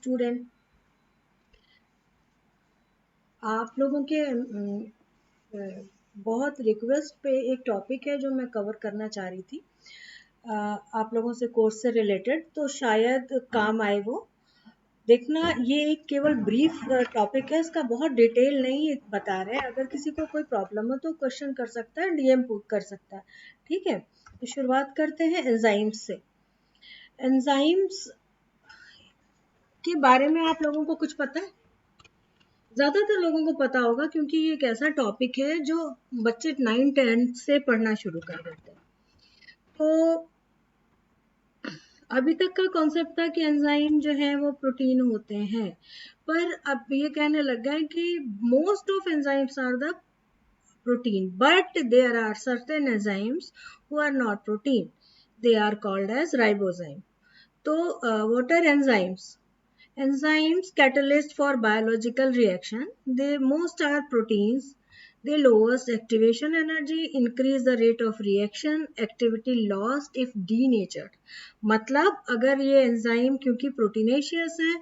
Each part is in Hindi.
स्टूडेंट, आप लोगों के बहुत रिक्वेस्ट पे एक टॉपिक है जो मैं कवर करना चाह रही थी आप लोगों से, कोर्स से रिलेटेड, तो शायद काम आए वो। देखना, ये एक केवल ब्रीफ टॉपिक है, इसका बहुत डिटेल नहीं बता रहे। अगर किसी को कोई प्रॉब्लम हो तो क्वेश्चन कर सकता है, डीएम पुट कर सकता है, ठीक है। तो शुरुआत करते हैं एंजाइम्स से। एंजाइम्स के बारे में आप लोगों को कुछ पता है? ज्यादातर लोगों को पता होगा, क्योंकि ये एक ऐसा टॉपिक है जो बच्चे 9-10 से पढ़ना शुरू कर देते हैं। तो अभी तक का कॉन्सेप्ट था कि एंजाइम जो है वो प्रोटीन होते हैं, पर अब ये कहने लग गए कि most of enzymes are the protein, but there are certain enzymes who are not protein. They are called as ribozyme. So what are enzymes? Enzymes catalyst for biological reaction. They most are proteins. They lowers activation energy, increase the rate of reaction, activity lost if denatured. मतलब अगर ये एंजाइम क्योंकि प्रोटीनेशियस है,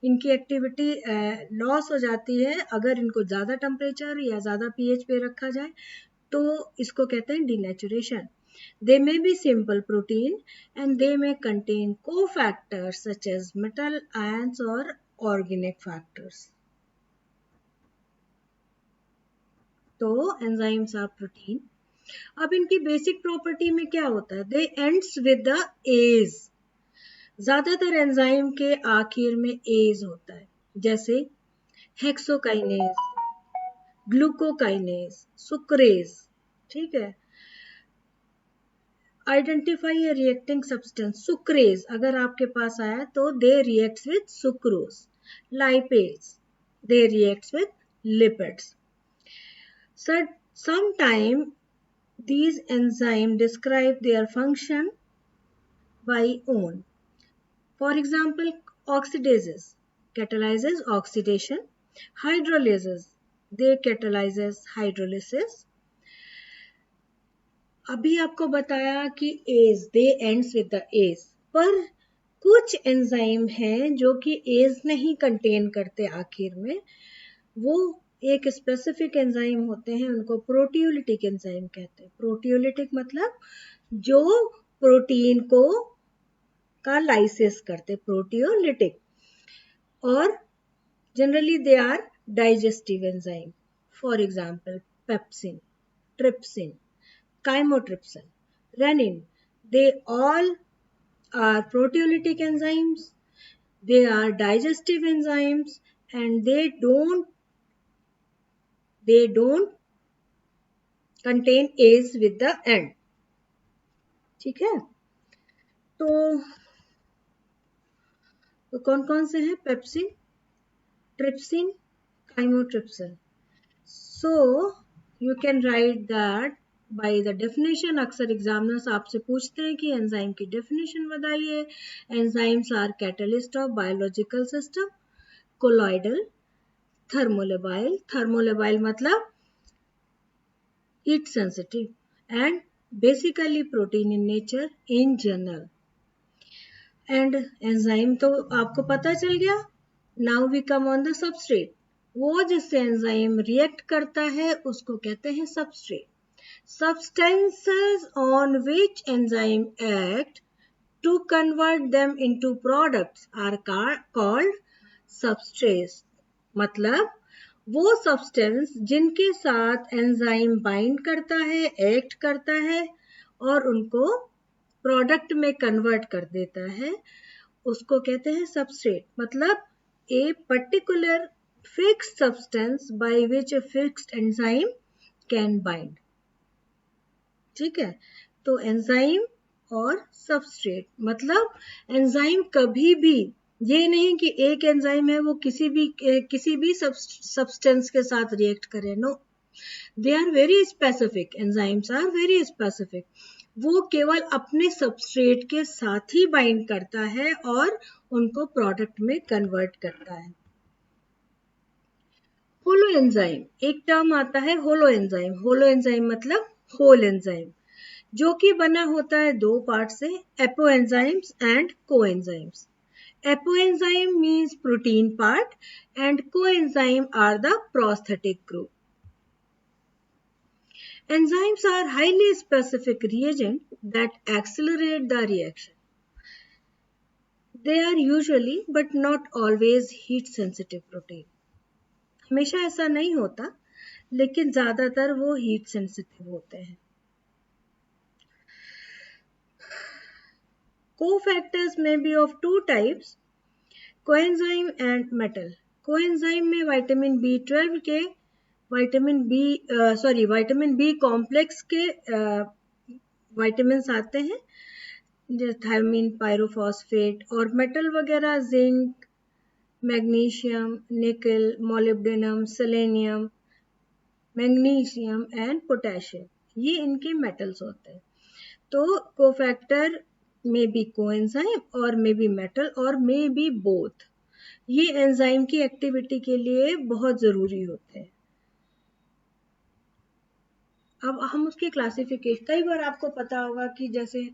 इनकी एक्टिविटी लॉस हो जाती है अगर इनको ज़्यादा टेम्परेचर या ज़्यादा पीएच पे रखा जाए, तो इसको कहते हैं denaturation. They may be simple protein and they may contain cofactors such as metal ions or organic factors. तो enzymes are protein. अब इनकी बेसिक प्रॉपर्टी में क्या होता है? They ends with the ase. ज्यादातर एंजाइम के आखिर में एज होता है, जैसे हेक्सोकाइनेज, ग्लूकोकाइनेज, सुक्रेज, ठीक है. Identify a reacting substance. Sucrase अगर आपके पास आया तो they reacts with sucrose. Lipase, they reacts with lipids. Sometime these enzymes describe their function by own. For example, oxidases catalyzes oxidation. Hydrolysis, they catalyzes hydrolysis. अभी आपको बताया कि as, they ends with the ase, पर कुछ एंजाइम हैं जो कि एज नहीं कंटेन करते आखिर में. वो एक स्पेसिफिक एंजाइम होते हैं, उनको प्रोटियोलिटिक एंजाइम कहते हैं. प्रोटियोलिटिक मतलब जो प्रोटीन को का लाइसिस करते, प्रोटियोलिटिक. और generally they are digestive enzyme. For example pepsin, trypsin, chymotrypsin, rennin, they all are proteolytic enzymes. They are digestive enzymes and they don't contain ase with the end. ठीक है. तो कौन कौन से हैं? Pepsin, trypsin, chymotrypsin. So you can write that by the definition. अक्सर एग्जामिनर्स आपसे पूछते हैं कि एंजाइम की डेफिनेशन बताइए. Enzymes are catalyst of biological system. Colloidal, thermolabile, thermolabile मतलब heat sensitive, and basically protein in nature in general. And enzyme तो आपको पता चल गया. Now we come on the substrate. वो जिससे एंजाइम रिएक्ट करता है उसको कहते हैं substrate. Substances on which enzyme act to convert them into products are called substrates. मतलब वो सब्सटेंस जिनके साथ एंजाइम बाइंड करता है, एक्ट करता है और उनको प्रोडक्ट में कन्वर्ट कर देता है, उसको कहते हैं सबस्ट्रेट. मतलब a particular fixed substance by which a fixed enzyme can bind. ठीक है. तो एंजाइम और सबस्ट्रेट मतलब एंजाइम कभी भी ये नहीं कि एक एंजाइम है वो किसी भी सब्सटेंस के साथ रिएक्ट करे. No, they are very specific. Enzymes are very specific. वो केवल अपने सबस्ट्रेट के साथ ही बाइंड करता है और उनको प्रोडक्ट में कन्वर्ट करता है. होलो एंजाइम, एक टर्म आता है होलो एंजाइम. होलो एंजाइम मतलब होल एंजाइम, जो कि बना होता है दो पार्ट से, एपो एंजाइम्स एंड को enzymes. Apoenzyme means protein part and coenzyme are the prosthetic group. Enzymes are highly specific reagents that accelerate the reaction. They are usually but not always heat sensitive protein. हमेशा ऐसा नहीं होता, लेकिन ज्यादातर वो हीट सेंसिटिव होते हैं. Cofactors may be of two types, coenzyme and metal. Coenzyme में विटामिन B12 के विटामिन बी कॉम्प्लेक्स के विटामिन आते हैं, जैसे थायमिन, पायरोफॉस्फेट, और मेटल वगैरह जिंक, मैग्नीशियम, निकल, molybdenum, selenium, magnesium and potassium, ये इनके मेटल्स होते हैं. तो कोफैक्टर में बी कोएंजाइम और मे बी मेटल और मे बी बोथ. ये एंजाइम की एक्टिविटी के लिए बहुत जरूरी होते हैं. अब हम उसकी क्लासिफिकेशन, कई बार आपको पता होगा कि जैसे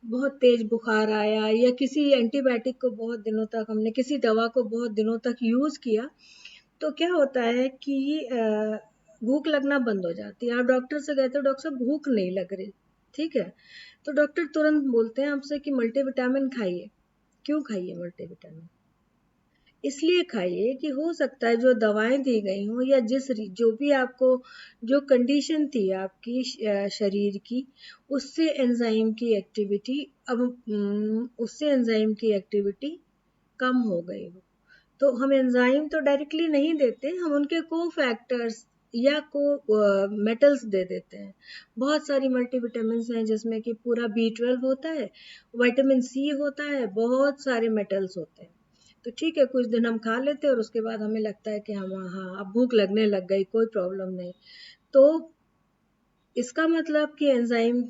बहुत तेज बुखार आया या किसी एंटीबायोटिक को बहुत दिनों तक हमने, किसी दवा को बहुत दिनों तक यूज किया, तो क्या होता है कि भूख लगना बंद हो जाती है. आप डॉक्टर से गए तो डॉक्टर साहब भूख नहीं लग रही, ठीक है, तो डॉक्टर तुरंत बोलते हैं आपसे कि मल्टीविटामिन खाइए. क्यों खाइए मल्टीविटामिन? इसलिए खाइए कि हो सकता है जो दवाएं दी गई हों या जो भी आपको जो कंडीशन थी आपकी शरीर की, उससे एंजाइम की एक्टिविटी कम हो गई हो. तो हम एंजाइम तो डायरेक्टली नहीं देते, हम उनके को फैक्टर्स या को मेटल्स दे देते हैं. बहुत सारी मल्टीविटामिन हैं जिसमें कि पूरा B12 होता है, विटामिन सी होता है, बहुत सारे मेटल्स होते हैं. तो ठीक है, कुछ दिन हम खा लेते हैं और उसके बाद हमें लगता है कि हाँ अब भूख लगने लग गई, कोई प्रॉब्लम नहीं. तो इसका मतलब कि एंजाइम,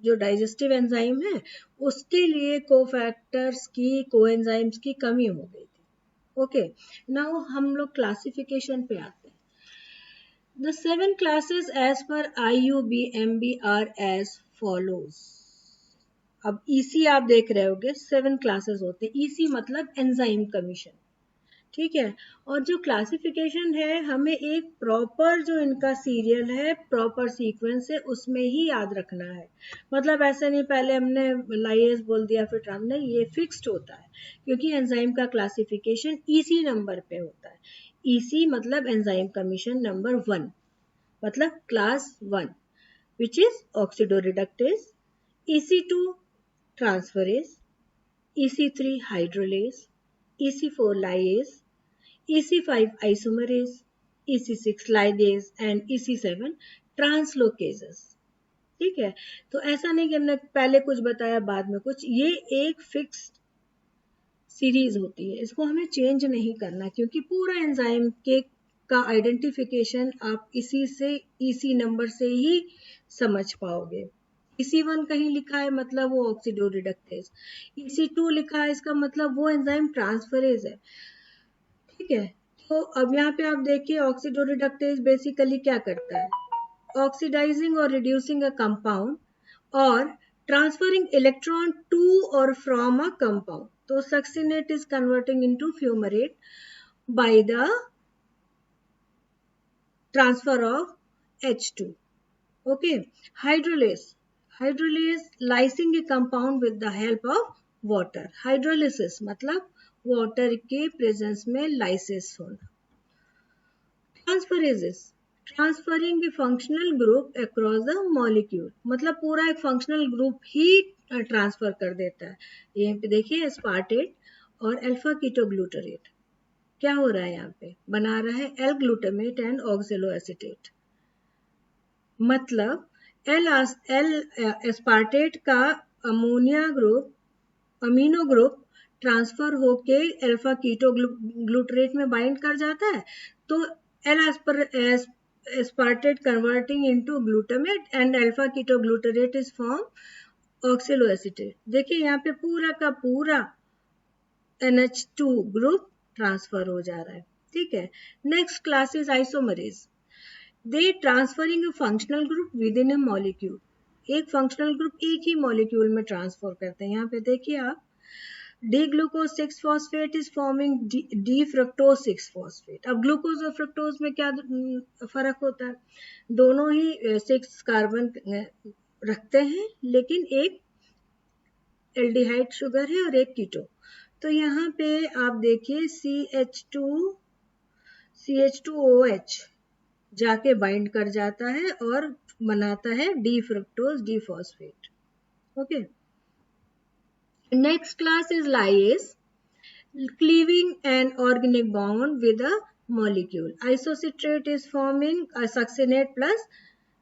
जो डाइजेस्टिव एंजाइम है, उसके लिए कोफैक्टर्स की, कोएंजाइम्स की कमी हो गई थी. ओके, नाउ हम लोग क्लासिफिकेशन पे आते हैं. The 7 classes as per IUPMB are as follows. अब EC आप देख रहे होगे, 7 क्लासेस होते हैं. EC मतलब एंजाइम कमीशन, ठीक है. और जो क्लासिफिकेशन है, हमें एक प्रॉपर जो इनका सीरियल है, प्रॉपर सीक्वेंस है, उसमें ही याद रखना है. मतलब ऐसे नहीं पहले हमने लाइएज बोल दिया फिर ट्रांस, नहीं, ये फिक्स्ड होता है क्योंकि एंजाइम का क्लासिफिकेशन EC नंबर पे होता है. EC मतलब एंजाइम कमीशन नंबर 1, मतलब class 1, which is oxidoreductase, EC2 transferase, EC3 hydrolase, EC4 lyase, EC5 isomerase, EC6 ligase and EC7 translocases. ठीक है, तो ऐसा नहीं कि हमने पहले कुछ बताया बाद में कुछ, ये एक फिक्स्ड सीरीज होती है, इसको हमें चेंज नहीं करना क्योंकि पूरा एंजाइम के का आइडेंटिफिकेशन आप इसी से, EC नंबर से ही समझ पाओगे. EC1 कहीं लिखा है मतलब वो ऑक्सीडोरिडक्टेज, EC2 लिखा है इसका मतलब वो एंजाइम ट्रांसफरेज है. ठीक है, तो अब यहाँ पे आप देखिए ऑक्सीडोरिडक्टेज बेसिकली क्या करता है, ऑक्सीडाइजिंग और रिड्यूसिंग अ कंपाउंड और ट्रांसफरिंग इलेक्ट्रॉन टू और फ्रॉम अ कंपाउंड. तो succinate is converting into fumarate by the transfer of H2. Okay, hydrolase lysing a compound with the help of water. Hydrolysis मतलब water के presence में lysis होना. Transferases transferring a functional group across the molecule, मतलब पूरा एक functional group ही ट्रांसफर कर देता है. यहाँ पे देखिए एस्पार्टेट और अल्फा कीटोग्लूटरेट क्या हो रहा है, यहाँ पे बना रहा है एल ग्लूटामेट एंड ऑक्सैलोएसीटेट. मतलब एल एस्पार्टेट का अमीनो ग्रुप ट्रांसफर होके अल्फा कीटोग्लूटरेट में बाइंड कर जाता है. तो L aspartate converting into glutamate and alpha ketoglutarate is form oxaloacetate. देखिए यहाँ पे पूरा का पूरा NH2 ग्रुप ट्रांसफर हो जा रहा है. ठीक है, next class is isomerase. They transferring a functional group within a molecule. एक functional group एक ही molecule में ट्रांसफर करते हैं. यहाँ पे देखिए आप D glucose 6 phosphate is forming D fructose 6 phosphate. अब ग्लूकोज और फ्रक्टोज में क्या फर्क होता है? दोनों ही 6 कार्बन रखते हैं, लेकिन एक एल्डिहाइड शुगर है और एक कीटो। तो यहाँ पे आप देखिए CH2OH जाके बाइंड कर जाता है और बनाता है D fructose D phosphate. Okay, next class is lyase, cleaving an organic bond with a molecule. Isocitrate is forming a succinate plus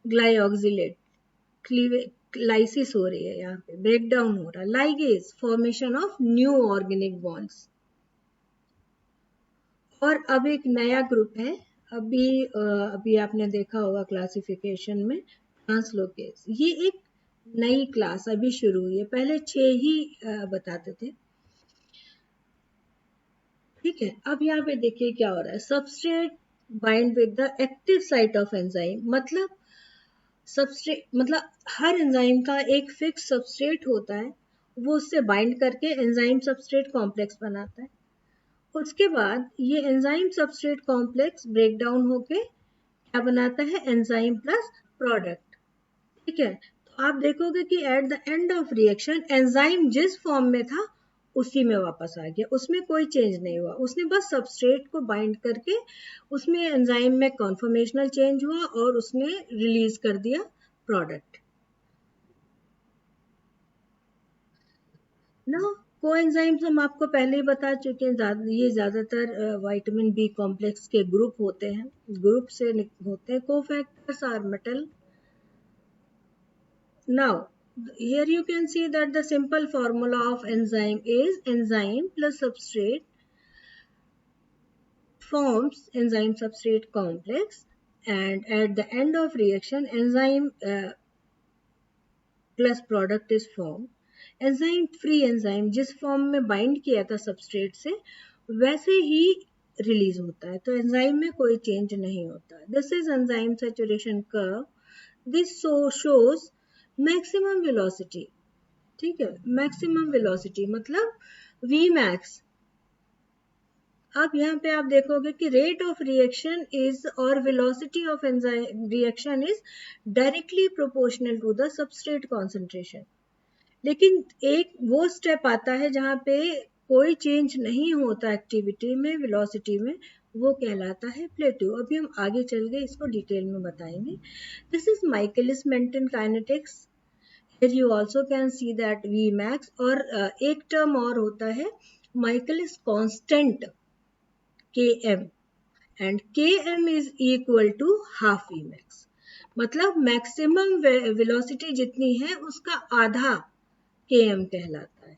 glyoxylate. Lysis हो रही है, यहाँ पे ब्रेक डाउन हो रहा है. Ligase, formation of new organic bonds. और अब एक नया ग्रुप है, अभी आपने देखा होगा क्लासिफिकेशन में, ट्रांसलोकेज. ये एक नई क्लास अभी शुरू हुई है, पहले 6 ही बताते थे. ठीक है, अब यहाँ पे देखिए क्या हो रहा है. Substrate bind with the active site of enzyme. मतलब सबस्ट्रेट मतलब हर एंजाइम का एक फिक्स सबस्ट्रेट होता है, वो उससे बाइंड करके एंजाइम सबस्ट्रेट कॉम्प्लेक्स बनाता है. उसके बाद ये enzyme substrate complex break down होके क्या बनाता है? Enzyme plus product. ठीक है, तो आप देखोगे कि at the end of reaction enzyme जिस फॉर्म में था उसी में वापस आ गया, उसमें कोई चेंज नहीं हुआ. उसने बस सबस्ट्रेट को बाइंड करके उसमें एंजाइम में कॉन्फॉर्मेशनल चेंज हुआ और उसने रिलीज कर दिया प्रोडक्ट. ना कोएंजाइम्स हम आपको पहले ही बता चुके हैं, ये ज्यादातर विटामिन बी कॉम्प्लेक्स के ग्रुप होते हैं, ग्रुप से होते हैं. Cofactors are metal. Now, here you can see that the simple formula of enzyme is enzyme plus substrate forms enzyme substrate complex, and at the end of reaction enzyme plus product is formed. Enzyme free enzyme जिस फॉर्म में बाइंड किया था सबस्ट्रेट से वैसे ही रिलीज होता है, तो एंजाइम में कोई चेंज नहीं होता. This is enzyme saturation curve. This shows maximum velocity. ठीक है, मैक्सिमम वेलोसिटी मतलब Vmax. अब यहाँ पे आप देखोगे कि रेट ऑफ रिएक्शन इज और velocity of enzyme reaction is directly proportional to the substrate concentration. लेकिन एक वो स्टेप आता है जहाँ पे कोई चेंज नहीं होता एक्टिविटी में, वेलोसिटी में, वो कहलाता है प्लेटो. अभी हम आगे चल गए इसको डिटेल में बताएंगे. This is Michaelis Menten kinetics. Here you also can see that Vmax और एक टर्म और होता है Michaelis constant Km, and Km is equal to half Vmax. मतलब मैक्सिमम वेलोसिटी जितनी है उसका आधा Km कहलाता है.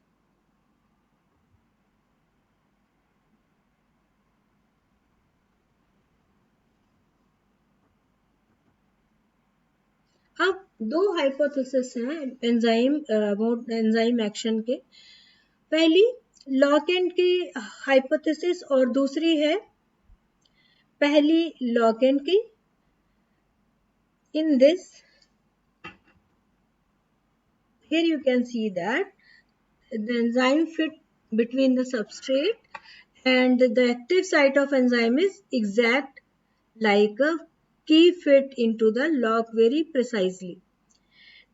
अब दो हाइपोथेसिस हैं एंजाइम एक्शन के. पहली लॉक एंड की हाइपोथेसिस और दूसरी है पहली लॉक एंड की. In this, here you can see that the enzyme fit between the substrate and the active site of enzyme is exact like a key fit into the lock very precisely.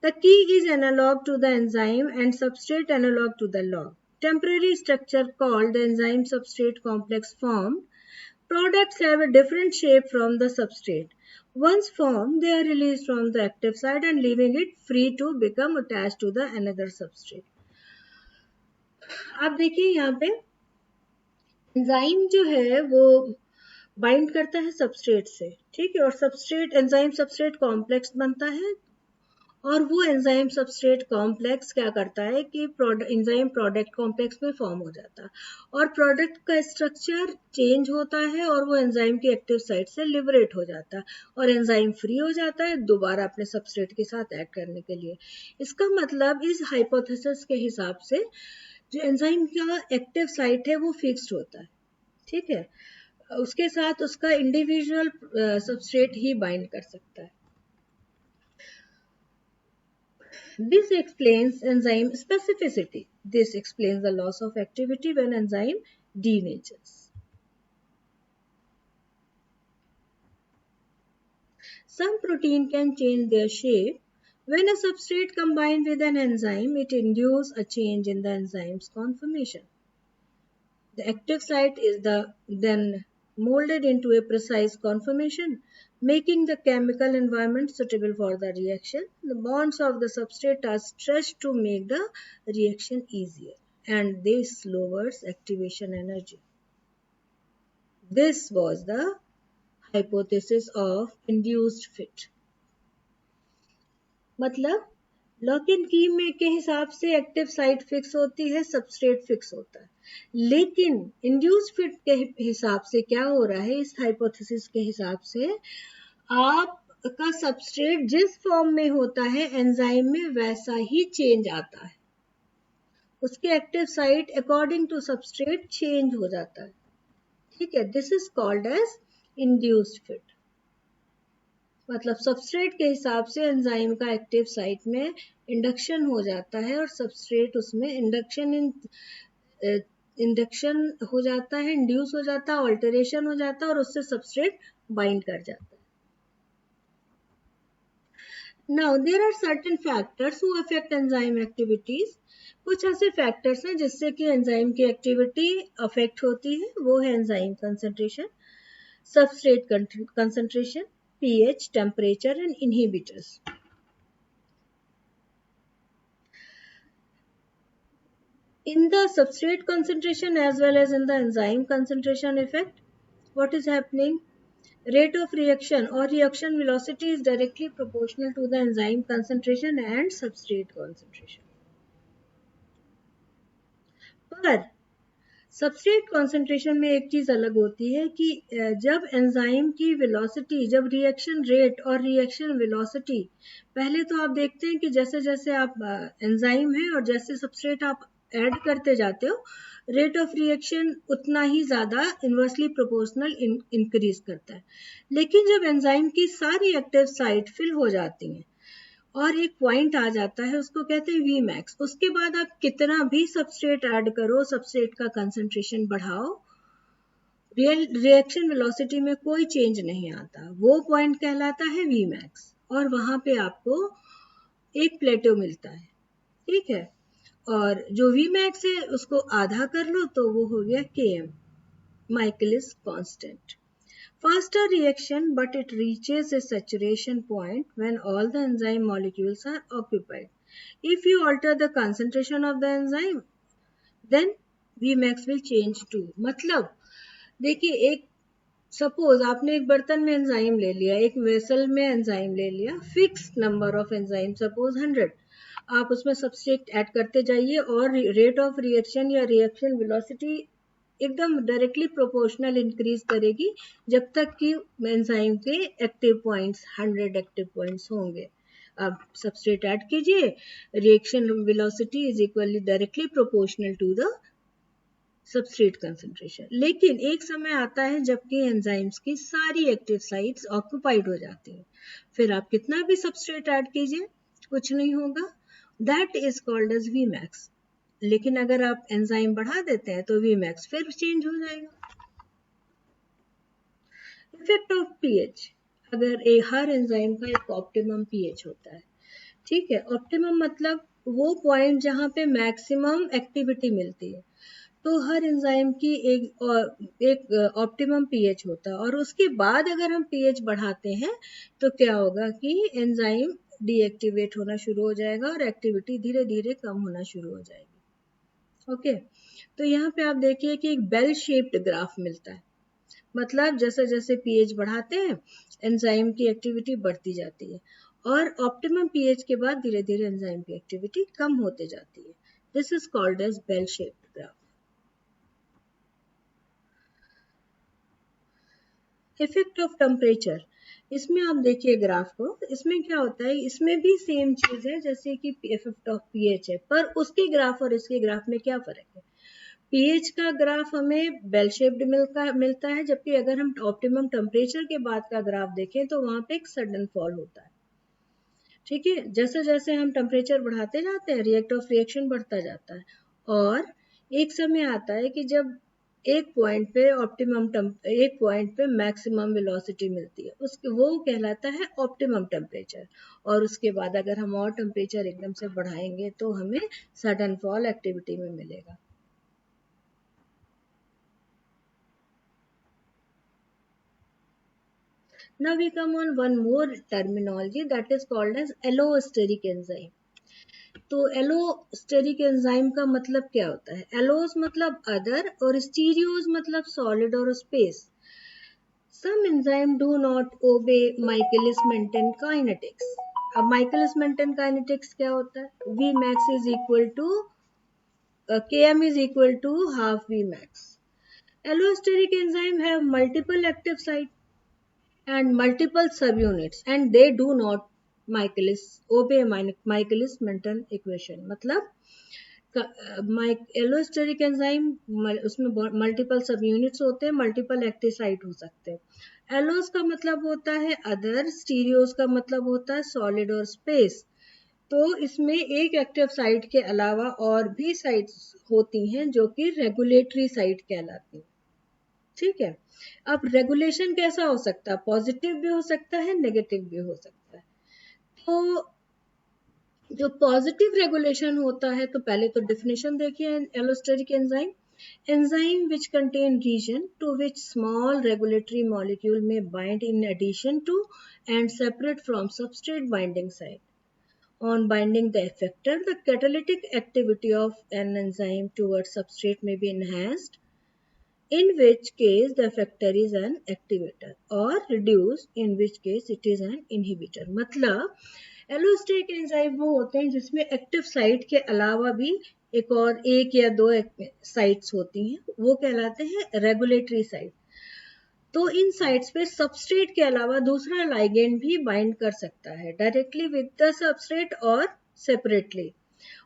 The key is analog to the enzyme and substrate analog to the lock. Temporary structure called the enzyme substrate complex formed. Products have a different shape from the substrate. Once formed, they are released from the active site and leaving it free to become attached to the another substrate. आप देखिए यहाँ पे एंजाइम जो है वो बाइंड करता है सबस्ट्रेट से. ठीक है, और सबस्ट्रेट एंजाइम सबस्ट्रेट कॉम्प्लेक्स बनता है और वो एंजाइम सबस्ट्रेट कॉम्प्लेक्स क्या करता है कि एंजाइम प्रोडक्ट कॉम्प्लेक्स में फॉर्म हो जाता है और प्रोडक्ट का स्ट्रक्चर चेंज होता है और वो एंजाइम की एक्टिव साइट से लिबरेट हो जाता है और एंजाइम फ्री हो जाता है दोबारा अपने सबस्ट्रेट के साथ ऐड करने के लिए. इसका मतलब इस हाइपोथेसिस के हिसाब से जो एंजाइम का एक्टिव साइट है वो फिक्स्ड होता है. ठीक है, उसके साथ उसका इंडिविजुअल सबस्ट्रेट ही बाइंड कर सकता है. This explains enzyme specificity. This explains the loss of activity when enzyme denatures. Some protein can change their shape. When a substrate combines with an enzyme, it induces a change in the enzyme's conformation. The active site is then molded into a precise conformation, making the chemical environment suitable for the reaction. The bonds of the substrate are stretched to make the reaction easier, and this lowers activation energy. This was the hypothesis of induced fit. मतलब लॉक इन की में के हिसाब से एक्टिव साइट फिक्स होती है, सबस्ट्रेट फिक्स होता है, लेकिन इंड्यूस्ड फिट के हिसाब से क्या हो रहा है, इस हाइपोथेसिस के हिसाब से आपका सबस्ट्रेट जिस फॉर्म में होता है एंजाइम में वैसा ही चेंज आता है, उसके active site according to substrate change हो जाता है. ठीक है, this is called as induced fit. मतलब सबस्ट्रेट के हिसाब से एंजाइम का एक्टिव साइट में इंडक्शन हो जाता है और सबस्ट्रेट उसमें इंडक्शन हो जाता है, इंड्यूस हो जाता है, ऑल्टरेशन हो जाता है और उससे सबस्ट्रेट बाइंड कर जाता है. Now there are certain factors who affect enzyme activities. कुछ ऐसे फैक्टर्स हैं जिससे कि एंजाइम की एक्टिविटी अफेक्ट होती है. वो है enzyme concentration, substrate concentration, pH, temperature and inhibitors. In the substrate concentration as well as in the enzyme concentration effect, what is happening? Rate of reaction or reaction velocity is directly proportional to the enzyme concentration and substrate concentration. पर सबस्ट्रेट कॉन्सेंट्रेशन में एक चीज अलग होती है कि जब एंजाइम की वेलोसिटी, जब रिएक्शन रेट और रिएक्शन वेलोसिटी, पहले तो आप देखते हैं कि जैसे जैसे आप एंजाइम है और जैसे सबस्ट्रेट आप ऐड करते जाते हो, रेट ऑफ रिएक्शन उतना ही ज्यादा इनवर्सली प्रोपोर्शनल इंक्रीज करता है. लेकिन जब एंजाइम की सारी एक्टिव साइट फिल हो जाती हैं और एक पॉइंट आ जाता है, उसको कहते हैं वी मैक्स, उसके बाद आप कितना भी सबस्ट्रेट ऐड करो, सबस्ट्रेट का कंसंट्रेशन बढ़ाओ, रिएक्शन वेलोसिटी में कोई चेंज नहीं आता. वो पॉइंट कहलाता है वी मैक्स और वहां पे आपको एक प्लेटो मिलता है. ठीक है, और जो वी मैक्स है उसको आधा कर लो तो वो हो गया Km, Michaelis constant. Faster reaction, but it reaches a saturation point when all the enzyme molecules are occupied. If you alter the concentration of the enzyme, then Vmax will change too. मतलब देखिए, एक सपोज आपने एक बर्तन में एंजाइम ले लिया, एक वेसल में एंजाइम ले लिया, fix number of enzyme suppose 100, आप उसमें सबस्ट्रेट ऐड करते जाइए और रेट ऑफ रिएक्शन या रिएक्शन वेलोसिटी एकदम डायरेक्टली प्रोपोर्शनल इंक्रीज करेगी जब तक कि एंजाइम के एक्टिव पॉइंट्स 100 एक्टिव पॉइंट्स होंगे. अब सबस्ट्रेट ऐड कीजिए, reaction velocity is equally directly proportional to the substrate concentration. लेकिन एक समय आता है जबकि एंजाइम्स की सारी एक्टिव साइट्स ऑक्यूपाइड हो जाती हैं, फिर आप कितना भी सबस्ट्रेट ऐड कीजिए कुछ नहीं होगा. That is called as V max. लेकिन अगर आप एंजाइम बढ़ा देते हैं तो वी मैक्स फिर चेंज हो जाएगा. Effect of pH. अगर हर एंजाइम का एक ऑप्टिमम पीएच होता है. ठीक है, ऑप्टिमम मतलब वो पॉइंट जहां पे मैक्सिमम एक्टिविटी मिलती है, तो हर एंजाइम की एक ऑप्टिमम पीएच होता है और उसके बाद अगर हम पीएच बढ़ाते हैं तो क्या होगा कि एंजाइम डीएक्टिवेट होना शुरू हो जाएगा और एक्टिविटी धीरे धीरे कम होना शुरू हो जाएगी. ओके, तो यहाँ पे आप देखिए कि एक बेल शेप्ड ग्राफ मिलता है. मतलब जैसे जैसे पीएच बढ़ाते हैं एंजाइम की एक्टिविटी बढ़ती जाती है और ऑप्टिमम पीएच के बाद धीरे धीरे एंजाइम की एक्टिविटी कम होते जाती है. This is called as bell shaped graph. Effect of temperature. इसमें आप देखिए ग्राफ को, इसमें क्या होता है, इसमें भी सेम चीज है जैसे कि इफेक्ट ऑफ पीएच है, पर उसके ग्राफ और इसके ग्राफ में क्या फर्क है. पीएच का ग्राफ हमें बेल शेप्ड मिलता है, जबकि अगर हम ऑप्टिमम टेम्परेचर के बाद का ग्राफ देखें तो वहां पे एक सडन फॉल होता है. ठीक है, जैसे जैसे हम टेम्परेचर बढ़ाते जाते हैं रेट ऑफ रिएक्शन बढ़ता जाता है, और एक समय आता है कि जब एक पॉइंट पे एक पॉइंट पे मैक्सिमम वेलोसिटी मिलती है, उसके वो कहलाता है ऑप्टिमम टेम्परेचर। और उसके बाद अगर हम और टेम्परेचर एकदम से बढ़ाएंगे तो हमें सडन फॉल एक्टिविटी में मिलेगा। Now we come on one more terminology that is called as allosteric enzyme. तो एलोस्टेरिक एंजाइम का मतलब क्या होता है? एलोस मतलब अदर और स्टीरियोस मतलब सॉलिड और space. Some enzyme do not obey Michaelis Menten kinetics. अब माइकलिस-मेंटेन काइनेटिक्स क्या होता है? V max is equal to Km is equal to half V max. Allosteric enzyme have multiple active site and multiple subunits and they do not obey Michaelis-Menten equation। मतलब एलोस्टेरिक एंजाइम उसमें मल्टीपल सब यूनिट्स होते हैं, मल्टीपल एक्टिव साइट हो सकते हैं। एलोस का मतलब होता है अदर, स्टीरियोस का मतलब होता है सॉलिड और स्पेस। तो इसमें एक एक्टिव साइट के अलावा और भी साइट्स होती हैं जो कि रेगुलेटरी साइट कहलाती हैं। ठीक है, अब रेगुलेशन कैसा हो सकता है? पॉजिटिव भी हो सकता है, नेगेटिव भी हो सकता है। तो जो पॉजिटिव रेगुलेशन होता है, तो पहले तो डेफिनेशन देखिए allosteric enzyme. Enzyme which contain region to which small regulatory molecule may bind in addition to and separate from substrate binding site. On binding the effector, the catalytic activity of an enzyme towards substrate may be enhanced, in which case the effector is an activator, or reduced, in which case it is an inhibitor। मतलब एलोस्टेरिक एंजाइम वो होते हैं जिसमें एक्टिव साइट के अलावा भी एक या दो साइट्स होती हैं, वो कहलाते हैं रेगुलेटरी साइट। तो इन साइट्स पे सबस्ट्रेट के अलावा दूसरा लाइगेंड भी बाइंड कर सकता है, डायरेक्टली विद द सबस्ट्रेट और सेपरेटली।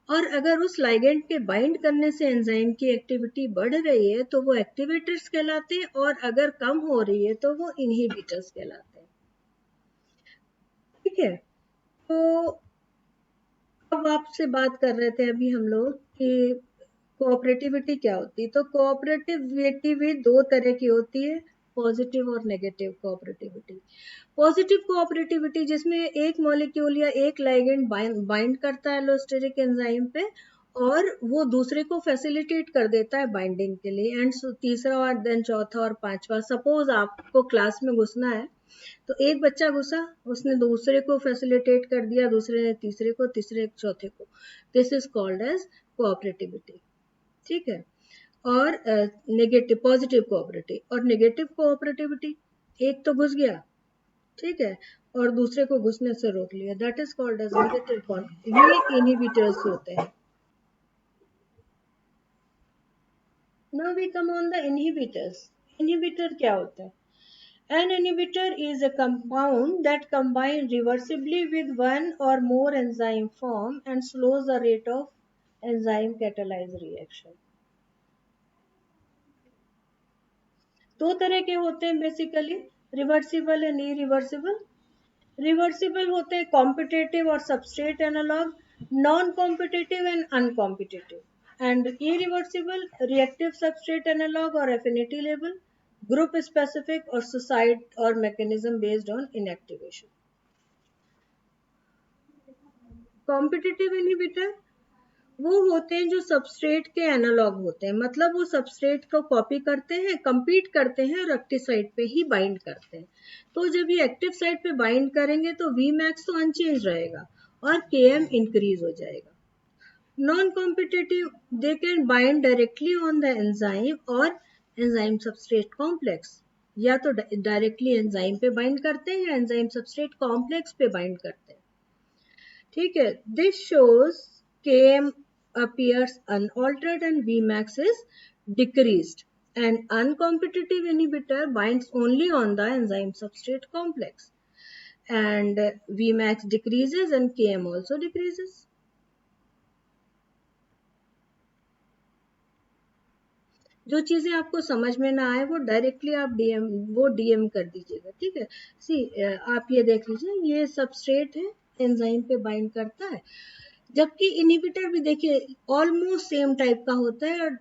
और अगर उस लाइगेंड के बाइंड करने से एंजाइम की एक्टिविटी बढ़ रही है तो वो एक्टिवेटर्स कहलाते हैं, और अगर कम हो रही है तो वो इनहिबिटर्स कहलाते हैं। ठीक है, तो अब आपसे बात कर रहे थे अभी हम लोग कि कोऑपरेटिविटी क्या होती है। तो कोऑपरेटिविटी भी दो तरह की होती है, पॉजिटिव और नेगेटिव कोऑपरेटिविटी। पॉजिटिव कोऑपरेटिविटी जिसमें एक मॉलिक्यूल या एक लाइगेंड बाइंड करता है एलोस्टेरिक एंजाइम पे और वो दूसरे को फैसिलिटेट कर देता है बाइंडिंग के लिए। एंड तीसरा और देन चौथा और पांचवा, सपोज आपको क्लास में घुसना है तो एक बच्चा घुसा, उसने दूसरे को फैसिलिटेट कर दिया, दूसरे ने तीसरे को, तीसरे चौथे को। This is called as cooperativity. ठीक है, और नेगेटिव पॉजिटिव कोऑपरेटिव और नेगेटिव कोऑपरेटिविटी, एक तो घुस गया, ठीक है, और दूसरे को घुसने से रोक लिया, that is called as negative cooperative. ये इनहिबिटर्स होते हैं। Now we come on the inhibitors. Inhibitor क्या होता है? An inhibitor is a compound that combines reversibly with one or more enzyme form and slows the rate of enzyme catalyzed reaction। दो तरह के होते हैं basically, reversible and irreversible. Reversible होते हैं कॉम्पिटेटिव और substrate analog, non competitive and uncompetitive. And irreversible reactive substrate analog और एफिनिटी लेवल, ग्रुप स्पेसिफिक और सुसाइड और mechanism based on inactivation. Competitive inhibitor वो होते हैं जो सबस्ट्रेट के एनालॉग होते हैं, मतलब वो सबस्ट्रेट को कॉपी करते हैं, compete करते हैं और एक्टिव साइट पे ही बाइंड करते हैं। तो जब ये एक्टिव साइट पे बाइंड करेंगे तो Vmax तो अनचेंज रहेगा और Km इंक्रीज हो जाएगा। Non competitive, they can bind directly on the enzyme और एंजाइम सबस्ट्रेट कॉम्प्लेक्स, या तो डायरेक्टली एंजाइम पे बाइंड करते हैं या एंजाइम सबस्ट्रेट कॉम्प्लेक्स पे बाइंड करते हैं। ठीक है, this shows Km appears unaltered and Vmax is decreased. An uncompetitive inhibitor binds only on the enzyme substrate complex and Vmax decreases and Km also decreases. जो चीजें आपको समझ में ना आए वो डायरेक्टली आप डीएम कर दीजिएगा। ठीक है, सी आप ये देख लीजिए, ये सबस्ट्रेट है, एंजाइम पे बाइंड करता है, जबकि इनहिबिटर भी देखिए ऑलमोस्ट सेम टाइप का होता है और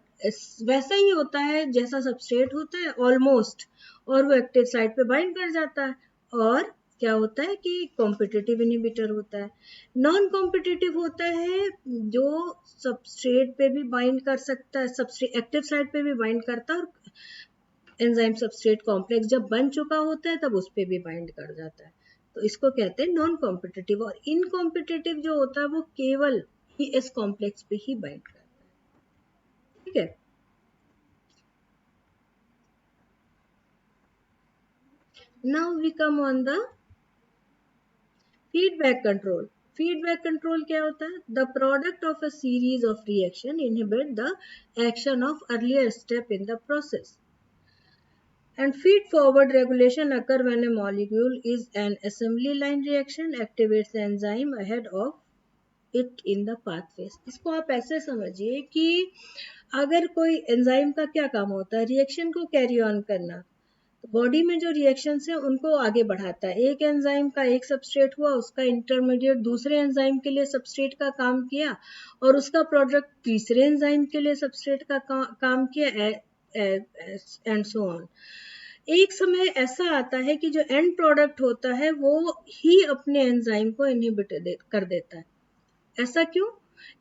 वैसा ही होता है जैसा सबस्ट्रेट होता है ऑलमोस्ट, और वो एक्टिव साइट पे बाइंड कर जाता है। और क्या होता है कि कॉम्पिटिटिव इनहिबिटर होता है। नॉन कॉम्पिटिटिव होता है जो सबस्ट्रेट पे भी बाइंड कर सकता है, सबस्ट्रेट एक्टिव साइट पे भी बाइंड करता है, और एंजाइम सबस्ट्रेट कॉम्प्लेक्स जब बन चुका होता है तब उस पे भी बाइंड कर जाता है, तो इसको कहते हैं नॉन कॉम्पिटिटिव। और इनकॉम्पिटिटिव जो होता है वो केवल इस कॉम्प्लेक्स पे ही बाइंड करता है। ठीक है, now we come on the feedback control. Feedback control क्या होता है? The product of a series of reaction inhibit the action of earlier step in the process, and feed forward regulation occur when a molecule is an assembly line reaction activates the enzyme ahead of it in the pathways। इसको आप ऐसे समझिए कि अगर कोई एंजाइम का क्या काम होता है? रिएक्शन को कैरी ऑन करना। तो बॉडी में जो रिएक्शंस है उनको आगे बढ़ाता है। एक एंजाइम का एक सबस्ट्रेट हुआ, उसका इंटरमीडिएट दूसरे एंजाइम के लिए सबस्ट्रेट का काम किया, और उसका प्रोडक्ट तीसरे एंजाइम के लिए सबस्ट्रेट का काम किया, एंड सो ऑन। एक समय ऐसा आता है कि जो एंड प्रोडक्ट होता है वो ही अपने एंजाइम को इनहिबिट कर देता है। ऐसा क्यों?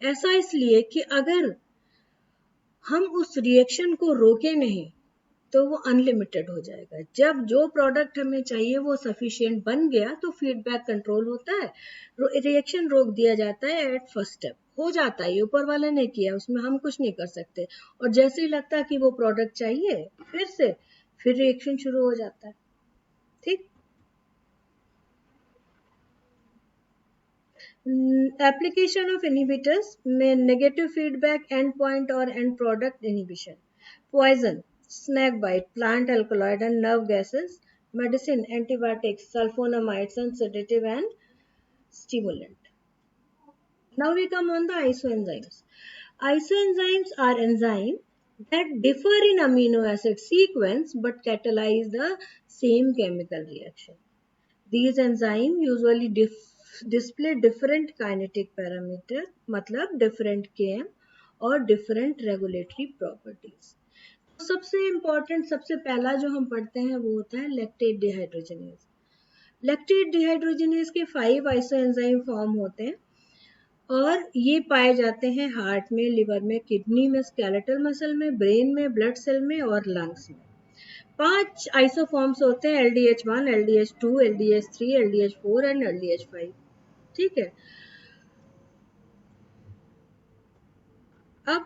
ऐसा इसलिए कि अगर हम उस रिएक्शन को रोके नहीं तो वो अनलिमिटेड हो जाएगा। जब जो प्रोडक्ट हमें चाहिए वो सफिशिएंट बन गया तो फीडबैक कंट्रोल होता है, रिएक्शन रोक दिया जाता है एट फर्स्ट स्टेप। हो जाता है, ऊपर वाले ने किया, उसमें हम कुछ नहीं कर सकते। और जैसे ही लगता है कि वो प्रोडक्ट चाहिए फिर रिएक्शन शुरू हो जाता है। ठीक, एप्लीकेशन ऑफ इनहिबिटर्स में नेगेटिव फीडबैक एंड पॉइंट और end product inhibition, poison, snake bite, plant alkaloid and nerve gases, medicine, antibiotics, sulfonamides and sedative and stimulant. Now we come on the isoenzymes. Isoenzymes are enzymes that differ in amino acid sequence but catalyze the same chemical reaction. These enzymes usually display different kinetic parameters, मतलब different Km और different regulatory properties. सबसे इम्पोर्टेंट, सबसे पहला जो हम पढ़ते हैं वो होता है लैक्टेट डिहाइड्रोजनेज। लैक्टेट डिहाइड्रोजनेज के 5 आइसोएंजाइम फॉर्म होते हैं और ये पाए जाते हैं हार्ट में, लिवर में, किडनी में, स्केलेटल मसल में, ब्रेन में, ब्लड सेल में और लंग्स में। 5 आइसोफॉर्म्स होते हैं, LDH1, LDH2, LDH3, LDH4 and LDH5। ठीक है, अब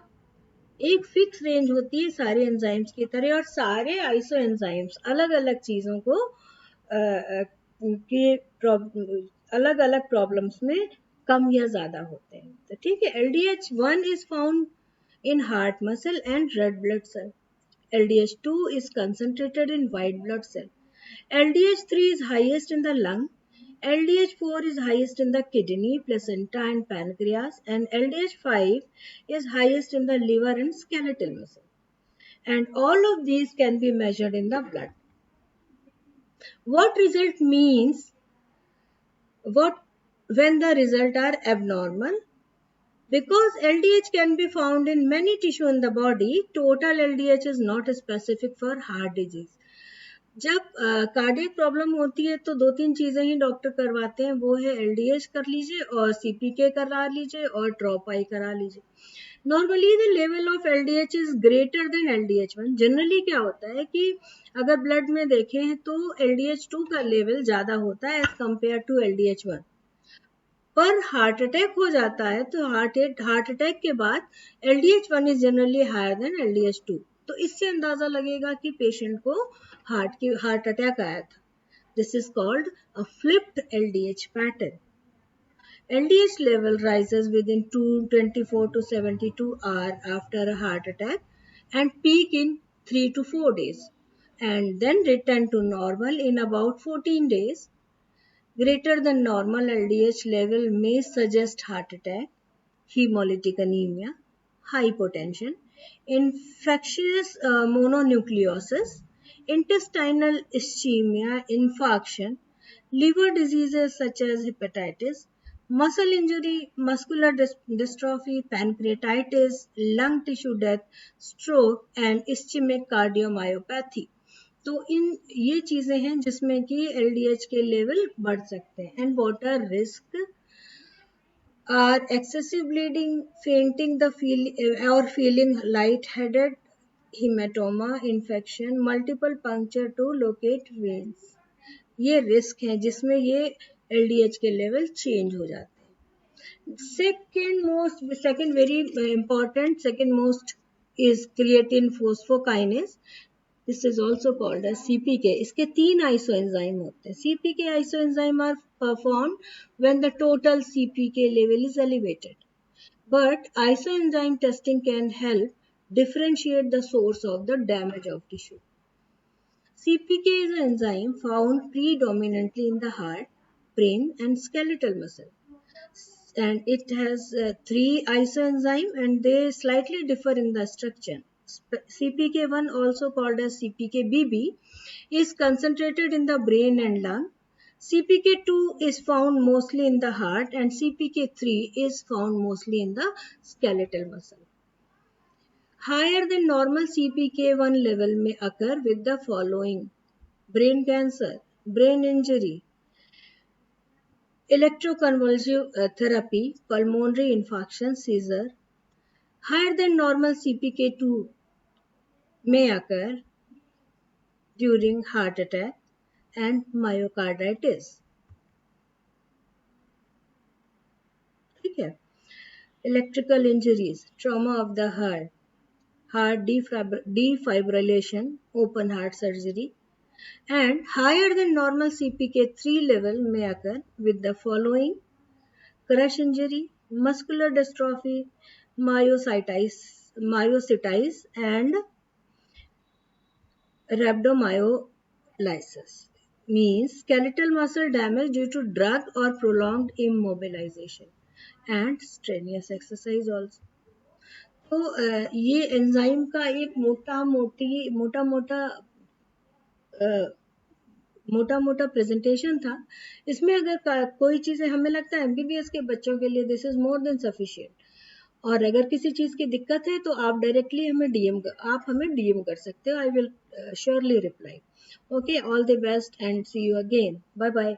एक फिक्स रेंज होती है सारे एंजाइम्स की तरह, और सारे आइसो एंजाइम्स अलग अलग चीजों को अलग अलग प्रॉब्लम्स में कम या ज्यादा होते हैं। तो ठीक है, LDH1 is found in heart muscle and red blood cell. LDH2 is concentrated in white blood cell. LDH3 is highest in the lung. LDH4 is highest in the kidney, placenta and pancreas, and LDH5 is highest in the liver and skeletal muscle. And all of these can be measured in the blood. What result means? What when the results are abnormal? Because LDH can be found in many tissue in the body, total LDH is not specific for heart disease. जब कार्डियक प्रॉब्लम होती है तो 2-3 चीजें ही डॉक्टर करवाते हैं, वो है LDH कर लीजिए और CPK करा लीजिए और ड्रॉप आई करा लीजिए। Normally the level of LDH is greater than LDH1। Generally क्या होता है कि अगर ब्लड में देखें तो LDH2 का लेवल ज्यादा होता है एज कम्पेयर टू LDH1। पर हार्ट अटैक हो जाता है तो हार्ट अटैक के बाद LDH1 is generally higher than LDH2। तो इससे अंदाजा लगेगा कि पेशेंट को हार्ट अटैक आया था। This is called a flipped LDH pattern. LDH level rises within 24 to 72 hours after a heart attack and peak in 3 to 4 days and then return to normal in about 14 days. Greater than normal LDH level may suggest heart attack, hemolytic anemia, hypotension, infectious mononucleosis, intestinal ischemia, infarction, liver diseases such as hepatitis, muscle injury, muscular dystrophy, pancreatitis, lung tissue death, stroke and ischemic cardiomyopathy. तो इन ये चीजें हैं जिसमें कि LDH के लेवल बढ़ सकते हैं. And what are risk are excessive bleeding, fainting the or feeling lightheaded, hematoma, infection, multiple puncture to locate veins. ये रिस्क है जिसमें ये LDH के लेवल चेंज हो जाते हैं. Second very important, second most is creatine phosphokinase. This is also called as CPK. इसके 3 isoenzyme होते हैं. CPK isoenzyme are performed when the total CPK level is elevated. But isoenzyme testing can help differentiate the source of the damage of tissue. CPK is an enzyme found predominantly in the heart, brain and skeletal muscle. And it has 3 isoenzyme and they slightly differ in the structure. CPK1, also called as CPKBB, is concentrated in the brain and lung. CPK2 is found mostly in the heart and CPK3 is found mostly in the skeletal muscle. Higher than normal CPK1 level may occur with the following: brain cancer, brain injury, electroconvulsive therapy, pulmonary infarction, seizure. Higher than normal CPK2 may occur during heart attack and myocarditis. ठीक है. Electrical injuries, trauma of the heart defibrillation, open heart surgery, and higher than normal CPK3 level may occur with the following: crush injury, muscular dystrophy, myositis and rhabdomyolysis. Means skeletal muscle damage due to drug or prolonged immobilization and strenuous exercise also. तो ये एंजाइम का एक मोटा मोटा प्रेजेंटेशन था. इसमें अगर कोई चीजें हमें लगता है MBBS के बच्चों के लिए this is more than sufficient. और अगर किसी चीज की दिक्कत है तो आप डायरेक्टली आप हमें डीएम कर सकते हो. I will surely reply. Okay, all the best and see you again. Bye bye.